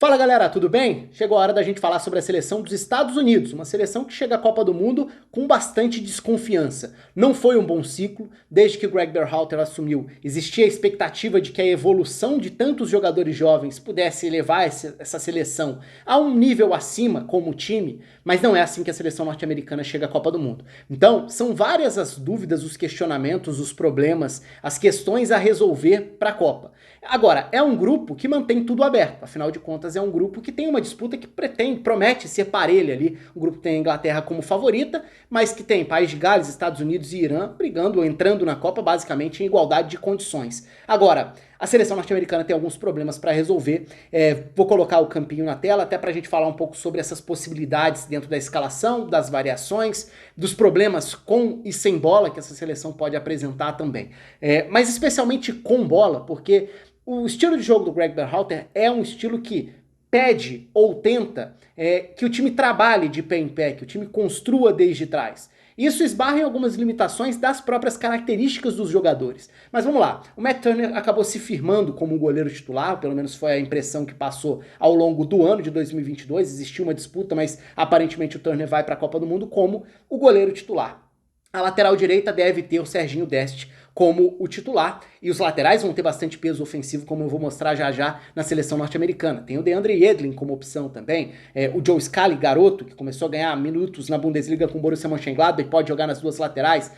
Fala galera, tudo bem? Chegou a hora da gente falar sobre a seleção dos Estados Unidos, uma seleção que chega à Copa do Mundo com bastante desconfiança. Não foi um bom ciclo, desde que o Greg Berhalter assumiu, existia a expectativa de que a evolução de tantos jogadores jovens pudesse elevar essa seleção a um nível acima como time, mas não é assim que a seleção norte-americana chega à Copa do Mundo. Então, são várias as dúvidas, os questionamentos, os problemas, as questões a resolver para a Copa. Agora, é um grupo que mantém tudo aberto, afinal de contas é um grupo que tem uma disputa que promete ser parelha ali. O grupo tem a Inglaterra como favorita, mas que tem País de Gales, Estados Unidos e Irã brigando ou entrando na Copa basicamente em igualdade de condições. Agora, a seleção norte-americana tem alguns problemas para resolver. Vou colocar o campinho na tela até para a gente falar um pouco sobre essas possibilidades dentro da escalação, das variações, dos problemas com e sem bola que essa seleção pode apresentar também. Mas especialmente com bola, porque o estilo de jogo do Greg Berhalter é um estilo que pede ou tenta que o time trabalhe de pé em pé, que o time construa desde trás. Isso esbarra em algumas limitações das próprias características dos jogadores. Mas vamos lá, o Matt Turner acabou se firmando como um goleiro titular, pelo menos foi a impressão que passou ao longo do ano de 2022, existiu uma disputa, mas aparentemente o Turner vai para a Copa do Mundo como o goleiro titular. A lateral direita deve ter o Serginho Dest como o titular, e os laterais vão ter bastante peso ofensivo, como eu vou mostrar já já na seleção norte-americana. Tem o DeAndre Yedlin como opção também, o Joe Scally, garoto, que começou a ganhar minutos na Bundesliga com o Borussia Mönchengladbach e pode jogar nas duas laterais.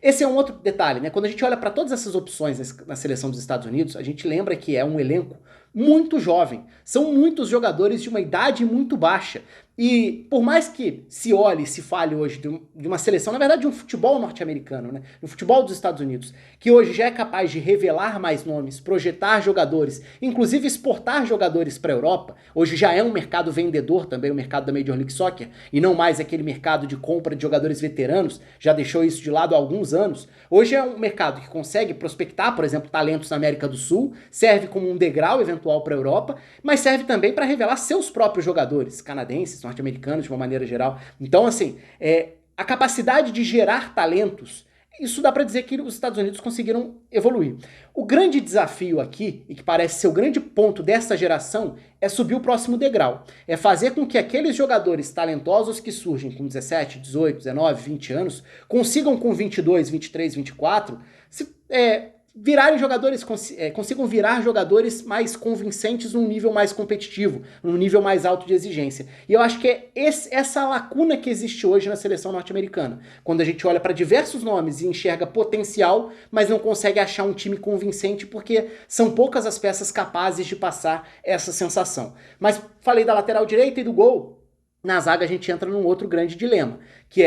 Esse é um outro detalhe, né? Quando a gente olha para todas essas opções na seleção dos Estados Unidos, a gente lembra que é um elenco muito jovem. São muitos jogadores de uma idade muito baixa. E por mais que se olhe e se fale hoje de uma seleção, na verdade de um futebol norte-americano, né? Um futebol dos Estados Unidos, que hoje já é capaz de revelar mais nomes, projetar jogadores, inclusive exportar jogadores para a Europa, hoje já é um mercado vendedor também, o mercado da Major League Soccer, e não mais aquele mercado de compra de jogadores veteranos, já deixou isso de lado há alguns anos. Hoje é um mercado que consegue prospectar, por exemplo, talentos na América do Sul, serve como um degrau eventual para a Europa, mas serve também para revelar seus próprios jogadores, canadenses, norte-americanos de uma maneira geral. Então, assim, a capacidade de gerar talentos, isso dá para dizer que os Estados Unidos conseguiram evoluir. O grande desafio aqui, e que parece ser o grande ponto dessa geração, é subir o próximo degrau. É fazer com que aqueles jogadores talentosos que surgem com 17, 18, 19, 20 anos, consigam com 22, 23, 24, virarem jogadores, consigam virar jogadores mais convincentes num nível mais competitivo, num nível mais alto de exigência. E eu acho que é essa lacuna que existe hoje na seleção norte-americana. Quando a gente olha para diversos nomes e enxerga potencial, mas não consegue achar um time convincente porque são poucas as peças capazes de passar essa sensação. Mas falei da lateral direita e do gol. Na zaga a gente entra num outro grande dilema, que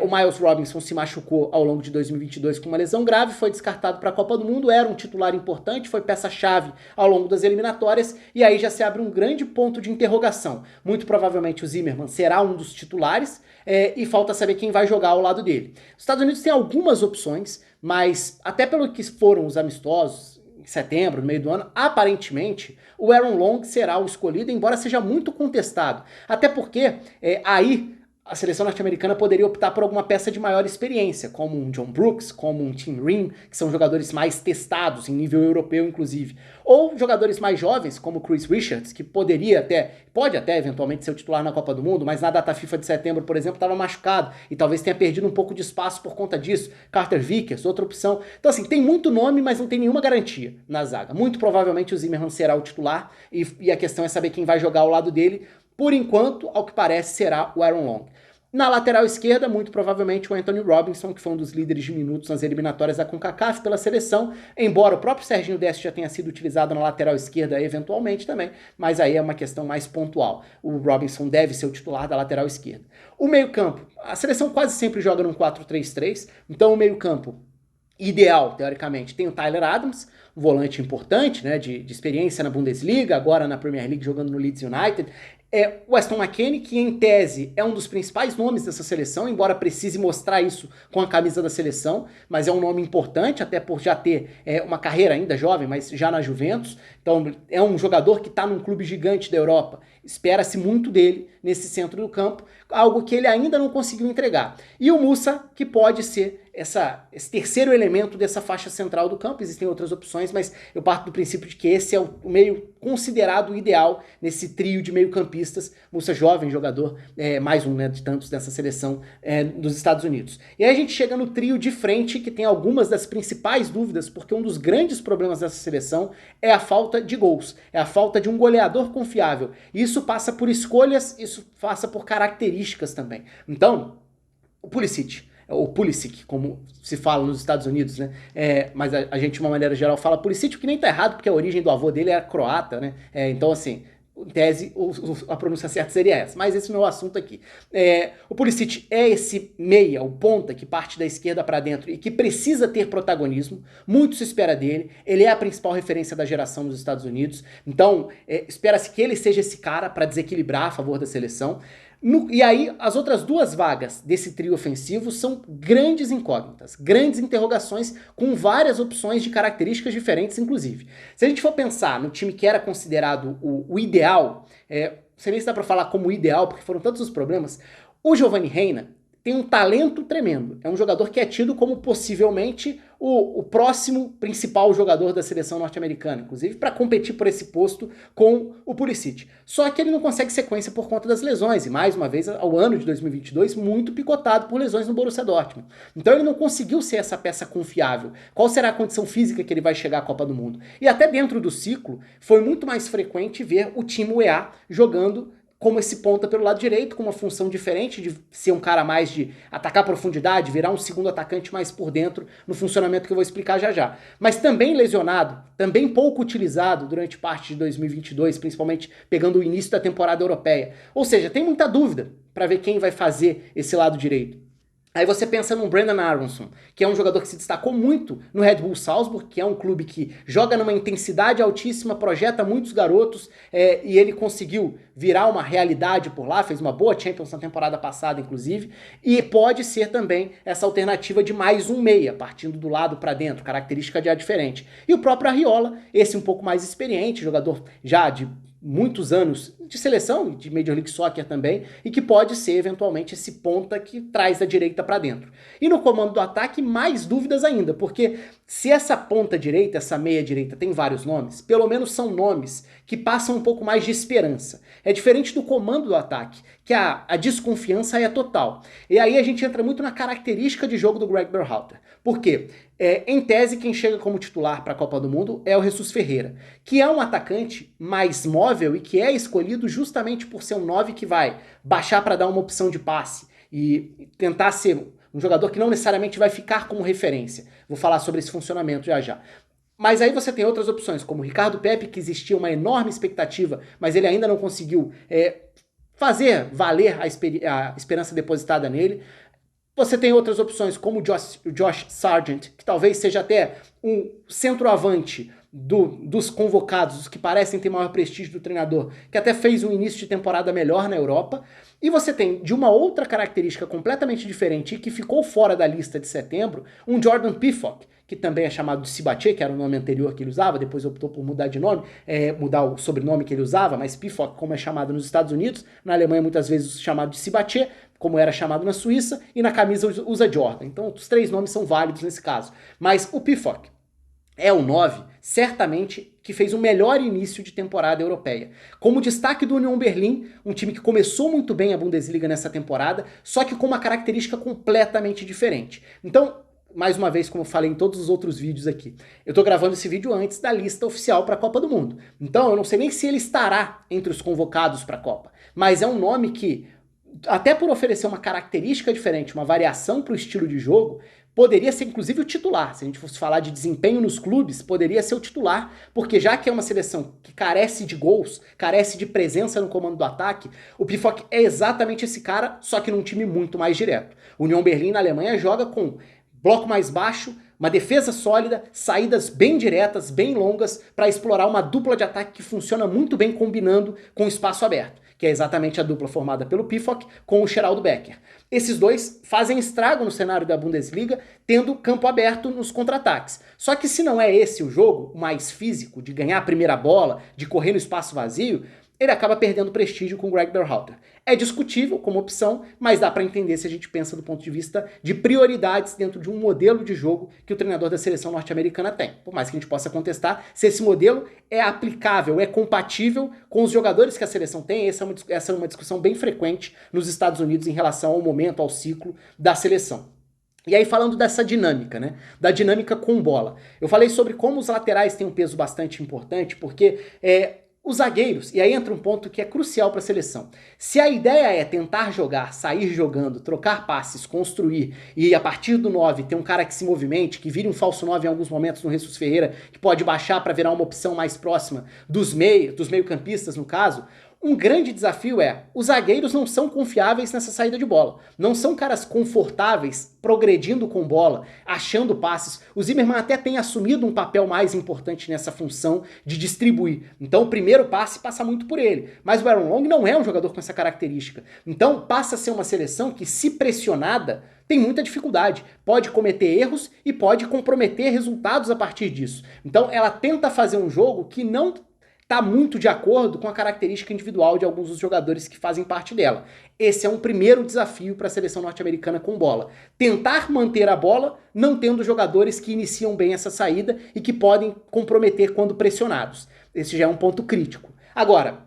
o Miles Robinson se machucou ao longo de 2022 com uma lesão grave, foi descartado para a Copa do Mundo, era um titular importante, foi peça-chave ao longo das eliminatórias, e aí já se abre um grande ponto de interrogação. Muito provavelmente o Zimmermann será um dos titulares, e falta saber quem vai jogar ao lado dele. Os Estados Unidos têm algumas opções, mas até pelo que foram os amistosos, em setembro, no meio do ano, aparentemente o Aaron Long será o escolhido, embora seja muito contestado. Até porque aí a seleção norte-americana poderia optar por alguma peça de maior experiência, como um John Brooks, como um Tim Ream, que são jogadores mais testados, em nível europeu inclusive. Ou jogadores mais jovens, como o Chris Richards, que pode até eventualmente ser o titular na Copa do Mundo, mas na data FIFA de setembro, por exemplo, estava machucado e talvez tenha perdido um pouco de espaço por conta disso. Carter Vickers, outra opção. Então assim, tem muito nome, mas não tem nenhuma garantia na zaga. Muito provavelmente o Zimmermann será o titular e a questão é saber quem vai jogar ao lado dele. Por enquanto, ao que parece, será o Aaron Long. Na lateral esquerda, muito provavelmente o Anthony Robinson, que foi um dos líderes de minutos nas eliminatórias da CONCACAF pela seleção, embora o próprio Serginho Dest já tenha sido utilizado na lateral esquerda eventualmente também, mas aí é uma questão mais pontual. O Robinson deve ser o titular da lateral esquerda. O meio-campo, a seleção quase sempre joga num 4-3-3, então o meio-campo ideal, teoricamente, tem o Tyler Adams, um volante importante, né, de experiência na Bundesliga, agora na Premier League jogando no Leeds United. O Weston McKennie, que em tese é um dos principais nomes dessa seleção, embora precise mostrar isso com a camisa da seleção, mas é um nome importante, até por já ter uma carreira ainda jovem, mas já na Juventus. Então é um jogador que está num clube gigante da Europa. Espera-se muito dele nesse centro do campo, algo que ele ainda não conseguiu entregar. E o Musah, que pode ser esse terceiro elemento dessa faixa central do campo. Existem outras opções, exceções, mas eu parto do princípio de que esse é o meio considerado o ideal nesse trio de meio-campistas. Mussa, jovem jogador, mais um, né, de tantos dessa seleção dos Estados Unidos. E aí a gente chega no trio de frente, que tem algumas das principais dúvidas, porque um dos grandes problemas dessa seleção é a falta de gols, é a falta de um goleador confiável. E isso passa por escolhas, isso passa por características também. Então, o Pulisic, ou Pulisic, como se fala nos Estados Unidos, né? Mas a gente, de uma maneira geral, fala Pulisic, que nem tá errado, porque a origem do avô dele era croata, né? Então, assim, em tese, a pronúncia certa seria essa. Mas esse não é o assunto aqui. O Pulisic é esse meia, o ponta, que parte da esquerda para dentro e que precisa ter protagonismo. Muito se espera dele. Ele é a principal referência da geração nos Estados Unidos. Então, espera-se que ele seja esse cara para desequilibrar a favor da seleção. E aí, as outras duas vagas desse trio ofensivo são grandes incógnitas, grandes interrogações, com várias opções de características diferentes, inclusive. Se a gente for pensar no time que era considerado o ideal, não sei nem se dá pra falar como ideal, porque foram tantos os problemas, o Giovanni Reina tem um talento tremendo. É um jogador que é tido como possivelmente o próximo principal jogador da seleção norte-americana, inclusive para competir por esse posto com o Pulisic. Só que ele não consegue sequência por conta das lesões, e mais uma vez, ao ano de 2022, muito picotado por lesões no Borussia Dortmund. Então ele não conseguiu ser essa peça confiável. Qual será a condição física que ele vai chegar à Copa do Mundo? E até dentro do ciclo, foi muito mais frequente ver o time UEA jogando como esse ponta pelo lado direito, com uma função diferente de ser um cara mais de atacar a profundidade, virar um segundo atacante mais por dentro, no funcionamento que eu vou explicar já já. Mas também lesionado, também pouco utilizado durante parte de 2022, principalmente pegando o início da temporada europeia. Ou seja, tem muita dúvida para ver quem vai fazer esse lado direito. Aí você pensa num Brandon Aronson, que é um jogador que se destacou muito no Red Bull Salzburg, que é um clube que joga numa intensidade altíssima, projeta muitos garotos, e ele conseguiu virar uma realidade por lá, fez uma boa Champions na temporada passada, inclusive, e pode ser também essa alternativa de mais um meia, partindo do lado para dentro, característica já diferente. E o próprio Arriola, esse um pouco mais experiente, jogador já de muitos anos de seleção, de Major League Soccer também, e que pode ser eventualmente esse ponta que traz da direita para dentro. E no comando do ataque, mais dúvidas ainda, porque se essa ponta direita, essa meia direita tem vários nomes, pelo menos são nomes que passam um pouco mais de esperança. É diferente do comando do ataque, que a desconfiança é total. E aí a gente entra muito na característica de jogo do Greg Berhalter. Por quê? Em tese, quem chega como titular para a Copa do Mundo é o Jesus Ferreira, que é um atacante mais móvel e que é escolhido justamente por ser um 9 que vai baixar para dar uma opção de passe e tentar ser um jogador que não necessariamente vai ficar como referência. Vou falar sobre esse funcionamento já já. Mas aí você tem outras opções, como o Ricardo Pepi, que existia uma enorme expectativa, mas ele ainda não conseguiu fazer valer a esperança depositada nele. Você tem outras opções, como o Josh Sargent, que talvez seja até um centroavante dos convocados, os que parecem ter maior prestígio do treinador, que até fez um início de temporada melhor na Europa. E você tem, de uma outra característica completamente diferente e que ficou fora da lista de setembro, um Jordan Pefok, que também é chamado de Sibache, que era o nome anterior que ele usava, depois optou por mudar de nome, mudar o sobrenome que ele usava, mas Pefok, como é chamado nos Estados Unidos, na Alemanha muitas vezes chamado de Sibache, como era chamado na Suíça, e na camisa usa Jordan. Então os três nomes são válidos nesse caso. Mas o Pefok é o 9, certamente, que fez o melhor início de temporada europeia. Como destaque do Union Berlin, um time que começou muito bem a Bundesliga nessa temporada, só que com uma característica completamente diferente. Então, mais uma vez, como eu falei em todos os outros vídeos aqui, eu tô gravando esse vídeo antes da lista oficial para a Copa do Mundo. Então, eu não sei nem se ele estará entre os convocados para a Copa, mas é um nome que, até por oferecer uma característica diferente, uma variação para o estilo de jogo, poderia ser inclusive o titular. Se a gente fosse falar de desempenho nos clubes, poderia ser o titular, porque já que é uma seleção que carece de gols, carece de presença no comando do ataque, o Pefok é exatamente esse cara, só que num time muito mais direto. O Union Berlin na Alemanha joga com bloco mais baixo, uma defesa sólida, saídas bem diretas, bem longas, para explorar uma dupla de ataque que funciona muito bem combinando com o espaço aberto, que é exatamente a dupla formada pelo Pefok com o Geraldo Becker. Esses dois fazem estrago no cenário da Bundesliga, tendo campo aberto nos contra-ataques. Só que se não é esse o jogo, o mais físico, de ganhar a primeira bola, de correr no espaço vazio, ele acaba perdendo prestígio com o Greg Berhalter. É discutível como opção, mas dá para entender se a gente pensa do ponto de vista de prioridades dentro de um modelo de jogo que o treinador da seleção norte-americana tem. Por mais que a gente possa contestar se esse modelo é aplicável, é compatível com os jogadores que a seleção tem. Essa é uma discussão bem frequente nos Estados Unidos em relação ao momento, ao ciclo da seleção. E aí falando dessa dinâmica, né? Da dinâmica com bola. Eu falei sobre como os laterais têm um peso bastante importante, porque os zagueiros, e aí entra um ponto que é crucial para a seleção. Se a ideia é tentar jogar, sair jogando, trocar passes, construir, e a partir do 9 ter um cara que se movimente, que vire um falso 9 em alguns momentos no Jesus Ferreira, que pode baixar para virar uma opção mais próxima dos meio-campistas no caso, um grande desafio os zagueiros não são confiáveis nessa saída de bola. Não são caras confortáveis progredindo com bola, achando passes. O Zimmermann até tem assumido um papel mais importante nessa função de distribuir. Então o primeiro passe passa muito por ele. Mas o Aaron Long não é um jogador com essa característica. Então passa a ser uma seleção que, se pressionada, tem muita dificuldade. Pode cometer erros e pode comprometer resultados a partir disso. Então ela tenta fazer um jogo que não está muito de acordo com a característica individual de alguns dos jogadores que fazem parte dela. Esse é um primeiro desafio para a seleção norte-americana com bola. Tentar manter a bola, não tendo jogadores que iniciam bem essa saída e que podem comprometer quando pressionados. Esse já é um ponto crítico. Agora,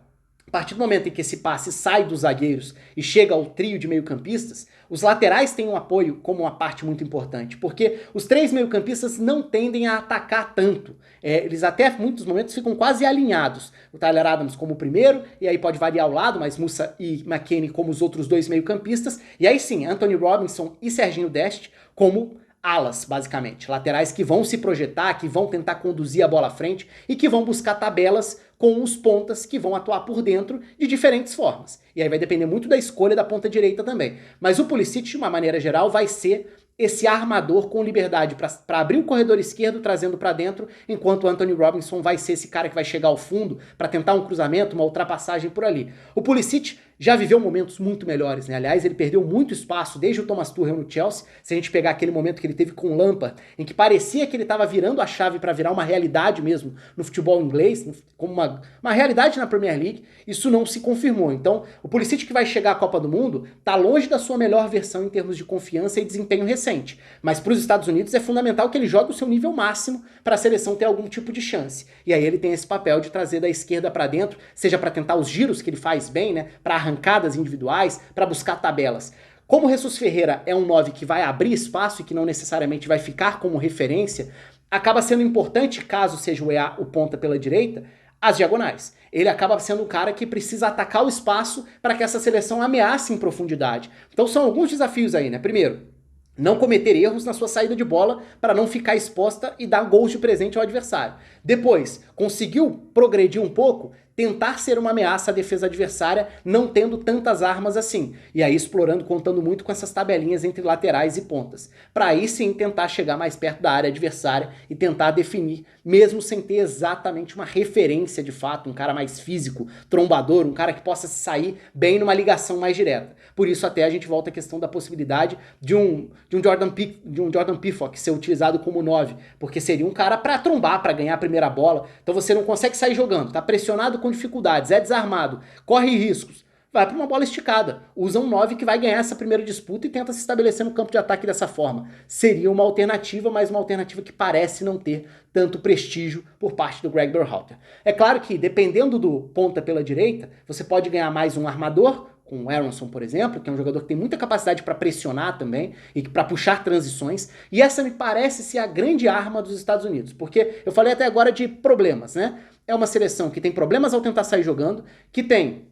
a partir do momento em que esse passe sai dos zagueiros e chega ao trio de meio-campistas, os laterais têm um apoio como uma parte muito importante, porque os três meio-campistas não tendem a atacar tanto. Eles até, em muitos momentos, ficam quase alinhados. O Tyler Adams como o primeiro, e aí pode variar o lado, mas Musa e McKennie como os outros dois meio-campistas. E aí sim, Anthony Robinson e Serginho Dest como alas, basicamente. Laterais que vão se projetar, que vão tentar conduzir a bola à frente e que vão buscar tabelas com os pontas que vão atuar por dentro de diferentes formas. E aí vai depender muito da escolha da ponta direita também. Mas o Pulisic, de uma maneira geral, vai ser esse armador com liberdade para abrir o corredor esquerdo, trazendo para dentro, enquanto o Anthony Robinson vai ser esse cara que vai chegar ao fundo para tentar um cruzamento, uma ultrapassagem por ali. O Pulisic já viveu momentos muito melhores, né? Aliás, ele perdeu muito espaço desde o Thomas Tuchel no Chelsea. Se a gente pegar aquele momento que ele teve com o Lampard, em que parecia que ele estava virando a chave para virar uma realidade mesmo no futebol inglês, como uma realidade na Premier League, isso não se confirmou. Então, o Pulisic que vai chegar à Copa do Mundo está longe da sua melhor versão em termos de confiança e desempenho recente. Mas para os Estados Unidos é fundamental que ele jogue o seu nível máximo para a seleção ter algum tipo de chance. E aí ele tem esse papel de trazer da esquerda para dentro, seja para tentar os giros que ele faz bem, né, para arrancadas individuais, para buscar tabelas. Como o Jesus Ferreira é um 9 que vai abrir espaço e que não necessariamente vai ficar como referência, acaba sendo importante, caso seja o EA o ponta pela direita, as diagonais. Ele acaba sendo um cara que precisa atacar o espaço para que essa seleção ameace em profundidade. Então são alguns desafios aí, né? Primeiro, não cometer erros na sua saída de bola para não ficar exposta e dar gols de presente ao adversário. Depois, conseguiu progredir um pouco, tentar ser uma ameaça à defesa adversária, não tendo tantas armas assim. E aí explorando, contando muito com essas tabelinhas entre laterais e pontas. Para aí sim tentar chegar mais perto da área adversária e tentar definir, mesmo sem ter exatamente uma referência de fato, um cara mais físico, trombador, um cara que possa sair bem numa ligação mais direta. Por isso até a gente volta à questão da possibilidade de um Jordan Pifok ser utilizado como 9, porque seria um cara para trombar, para ganhar a primeira bola. Então você não consegue sair jogando, tá pressionado com dificuldades, é desarmado, corre riscos, vai para uma bola esticada. Usa um 9 que vai ganhar essa primeira disputa e tenta se estabelecer no campo de ataque dessa forma. Seria uma alternativa, mas uma alternativa que parece não ter tanto prestígio por parte do Greg Berhalter. É claro que, dependendo do ponta pela direita, você pode ganhar mais um armador, com o Aronson, por exemplo, que é um jogador que tem muita capacidade para pressionar também e para puxar transições, e essa me parece ser a grande arma dos Estados Unidos, porque eu falei até agora de problemas, né? É uma seleção que tem problemas ao tentar sair jogando, que tem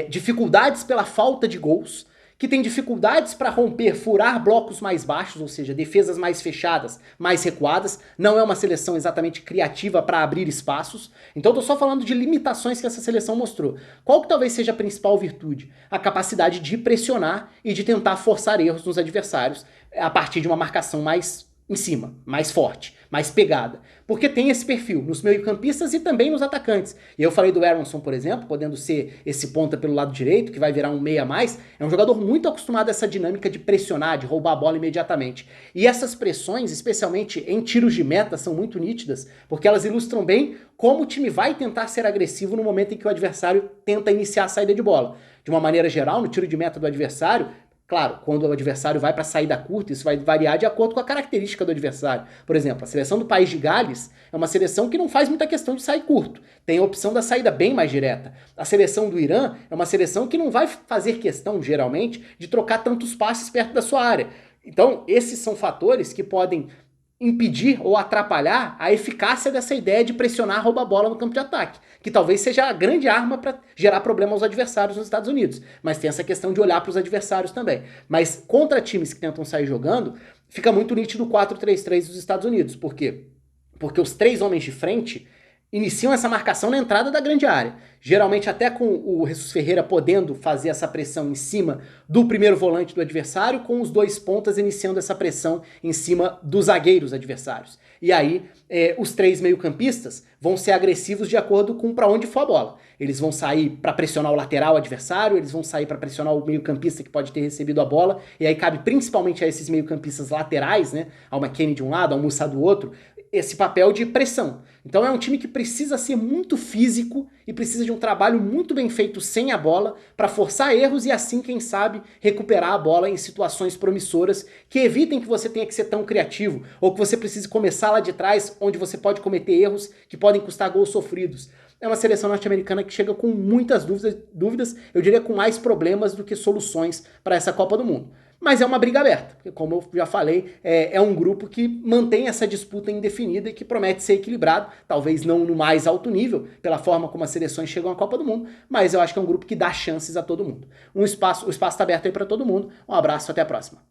dificuldades pela falta de gols, que tem dificuldades para romper, furar blocos mais baixos, ou seja, defesas mais fechadas, mais recuadas. Não é uma seleção exatamente criativa para abrir espaços. Então eu tô só falando de limitações que essa seleção mostrou. Qual que talvez seja a principal virtude? A capacidade de pressionar e de tentar forçar erros nos adversários a partir de uma marcação mais em cima, mais forte, mais pegada. Porque tem esse perfil nos meio-campistas e também nos atacantes. E eu falei do Aronson, por exemplo, podendo ser esse ponta pelo lado direito, que vai virar um meia a mais. É um jogador muito acostumado a essa dinâmica de pressionar, de roubar a bola imediatamente. E essas pressões, especialmente em tiros de meta, são muito nítidas, porque elas ilustram bem como o time vai tentar ser agressivo no momento em que o adversário tenta iniciar a saída de bola. De uma maneira geral, no tiro de meta do adversário, claro, quando o adversário vai para saída curta, isso vai variar de acordo com a característica do adversário. Por exemplo, a seleção do País de Gales é uma seleção que não faz muita questão de sair curto. Tem a opção da saída bem mais direta. A seleção do Irã é uma seleção que não vai fazer questão, geralmente, de trocar tantos passes perto da sua área. Então, esses são fatores que podem impedir ou atrapalhar a eficácia dessa ideia de pressionar, roubar a bola no campo de ataque, que talvez seja a grande arma para gerar problema aos adversários nos Estados Unidos. Mas tem essa questão de olhar para os adversários também. Mas contra times que tentam sair jogando, fica muito nítido o 4-3-3 dos Estados Unidos. Por quê? Porque os 3 homens de frente iniciam essa marcação na entrada da grande área. Geralmente até com o Jesus Ferreira podendo fazer essa pressão em cima do primeiro volante do adversário, com os 2 pontas iniciando essa pressão em cima dos zagueiros adversários. E aí os 3 meio-campistas vão ser agressivos de acordo com para onde for a bola. Eles vão sair para pressionar o lateral adversário, eles vão sair para pressionar o meio-campista que pode ter recebido a bola, e aí cabe principalmente a esses meio-campistas laterais, né, ao McKennie de um lado, ao Musa do outro, esse papel de pressão. Então é um time que precisa ser muito físico e precisa de um trabalho muito bem feito sem a bola para forçar erros e assim, quem sabe, recuperar a bola em situações promissoras que evitem que você tenha que ser tão criativo ou que você precise começar lá de trás, onde você pode cometer erros que podem custar gols sofridos. É uma seleção norte-americana que chega com muitas dúvidas, eu diria com mais problemas do que soluções para essa Copa do Mundo. Mas é uma briga aberta, porque como eu já falei, é um grupo que mantém essa disputa indefinida e que promete ser equilibrado, talvez não no mais alto nível, pela forma como as seleções chegam à Copa do Mundo, mas eu acho que é um grupo que dá chances a todo mundo. O espaço está aberto aí para todo mundo. Um abraço, até a próxima.